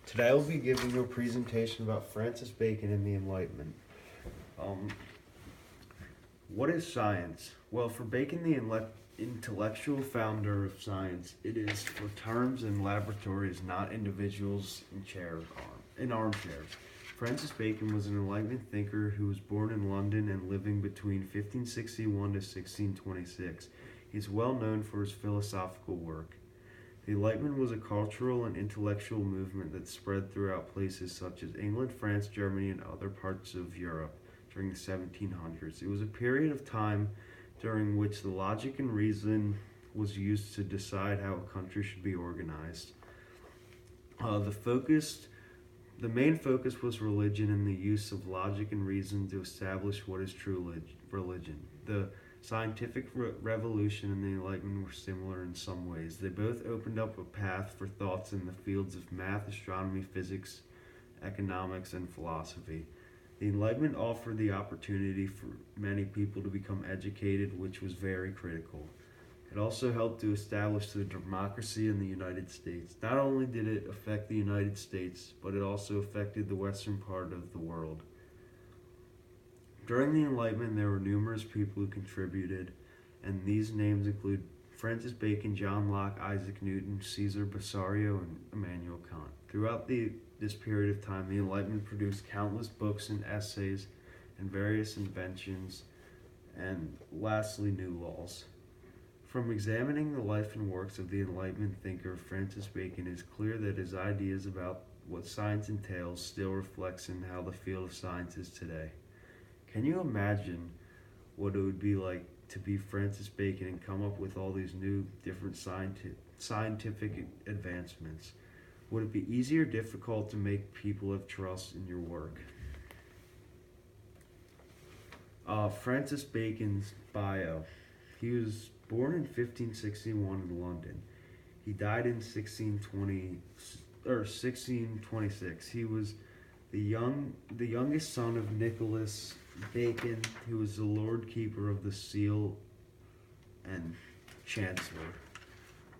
Today I'll be giving you a presentation about Francis Bacon and the Enlightenment. Um, what is science? Well, for Bacon, the intellectual founder of science, it is for terms and laboratories, not individuals in armchairs. Francis Bacon was an Enlightenment thinker who was born in London and living between 1561 to 1626. He is well known for his philosophical work. The Enlightenment was a cultural and intellectual movement that spread throughout places such as England, France, Germany, and other parts of Europe during the 1700s. It was a period of time during which the logic and reason was used to decide how a country should be organized. The main focus was religion and the use of logic and reason to establish what is true religion. The scientific revolution and the Enlightenment were similar in some ways. They both opened up a path for thoughts in the fields of math, astronomy, physics, economics, and philosophy. The Enlightenment offered the opportunity for many people to become educated, which was very critical. It also helped to establish the democracy in the United States. Not only did it affect the United States, but it also affected the western part of the world. During the Enlightenment, there were numerous people who contributed, and these names include Francis Bacon, John Locke, Isaac Newton, Caesar Bassario, and Immanuel Kant. Throughout this period of time, the Enlightenment produced countless books and essays and various inventions, and lastly, new laws. From examining the life and works of the Enlightenment thinker Francis Bacon, it is clear that his ideas about what science entails still reflects in how the field of science is today. Can you imagine what it would be like to be Francis Bacon and come up with all these new, different scientific advancements? Would it be easy or difficult to make people have trust in your work? Francis Bacon's bio. He was born in 1561 in London. He died in 1626. He was the youngest son of Nicholas Bacon, who was the Lord Keeper of the Seal and Chancellor.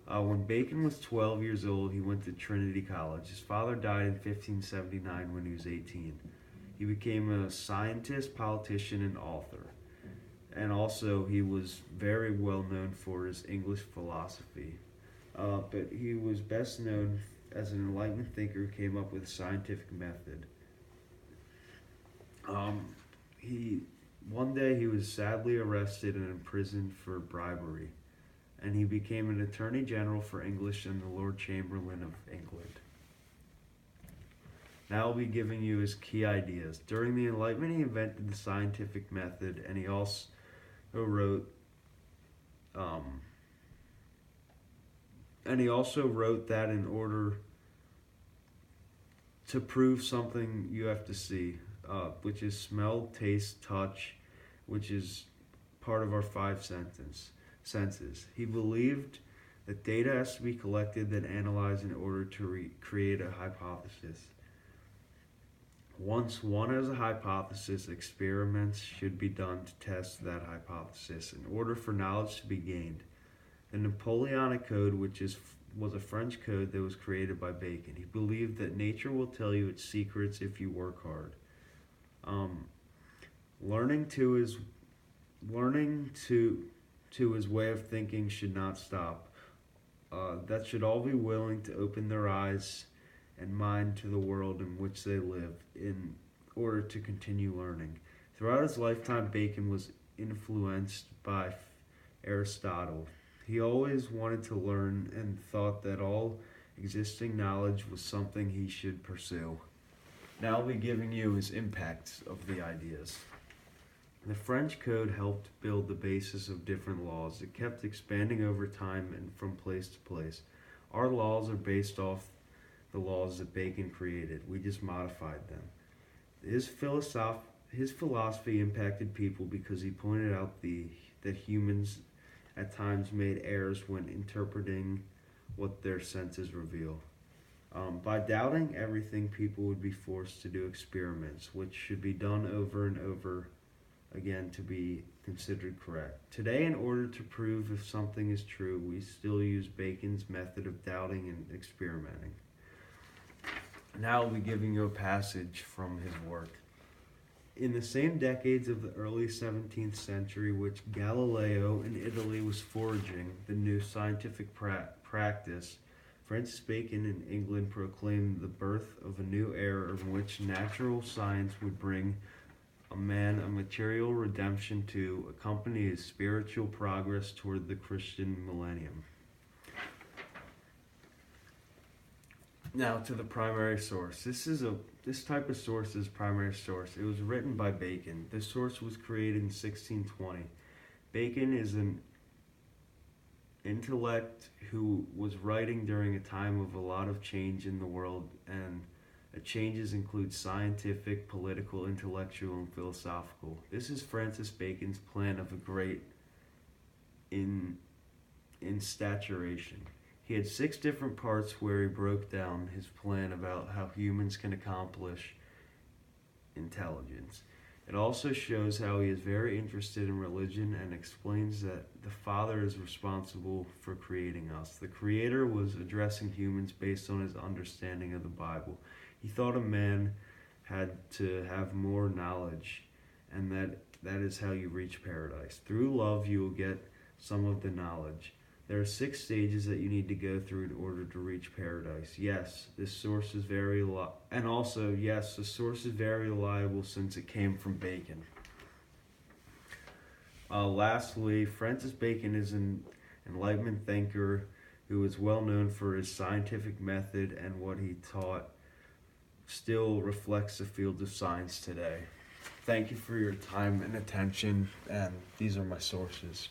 When Bacon was 12 years old, he went to Trinity College. His father died in 1579 when he was 18. He became a scientist, politician, and author. And also, he was very well known for his English philosophy. But he was best known as an Enlightenment thinker who came up with a scientific method. One day he was sadly arrested and imprisoned for bribery, and he became an Attorney General for English and the Lord Chamberlain of England. Now I'll be giving you his key ideas. During the Enlightenment, he invented the scientific method, and he also wrote that in order to prove something, you have to see, which is smell, taste, touch, which is part of our five senses. He believed that data has to be collected then analyzed in order to create a hypothesis. Once one has a hypothesis, experiments should be done to test that hypothesis in order for knowledge to be gained. The Napoleonic Code, was a French code that was created by Bacon. He believed that nature will tell you its secrets if you work hard. Learning to his way of thinking should not stop. That should all be willing to open their eyes and mind to the world in which they live in order to continue learning. Throughout his lifetime, Bacon was influenced by Aristotle. He always wanted to learn and thought that all existing knowledge was something he should pursue. Now I'll be giving you his impacts of the ideas. The French Code helped build the basis of different laws. It kept expanding over time and from place to place. Our laws are based off the laws that Bacon created. We just modified them. His philosophy impacted people because he pointed out that humans at times made errors when interpreting what their senses reveal. By doubting everything, people would be forced to do experiments, which should be done over and over again to be considered correct. Today, in order to prove if something is true, we still use Bacon's method of doubting and experimenting. Now I'll be giving you a passage from his work. In the same decades of the early 17th century, which Galileo in Italy was forging the new scientific practice, Francis Bacon in England proclaimed the birth of a new era in which natural science would bring a man a material redemption to accompany his spiritual progress toward the Christian millennium. Now to the primary source. This type of source is primary source. It was written by Bacon. This source was created in 1620. Bacon is an intellect who was writing during a time of a lot of change in the world, and changes include scientific, political, intellectual, and philosophical. This is Francis Bacon's plan of a great instauration. He had 6 different parts where he broke down his plan about how humans can accomplish intelligence. It also shows how he is very interested in religion and explains that the Father is responsible for creating us. The Creator was addressing humans based on his understanding of the Bible. He thought a man had to have more knowledge, and that is how you reach paradise. Through love, you will get some of the knowledge. There are 6 stages that you need to go through in order to reach paradise. Yes, this source is very the source is very reliable since it came from Bacon. Lastly, Francis Bacon is an Enlightenment thinker who is well known for his scientific method, and what he taught still reflects the field of science today. Thank you for your time and attention, and these are my sources.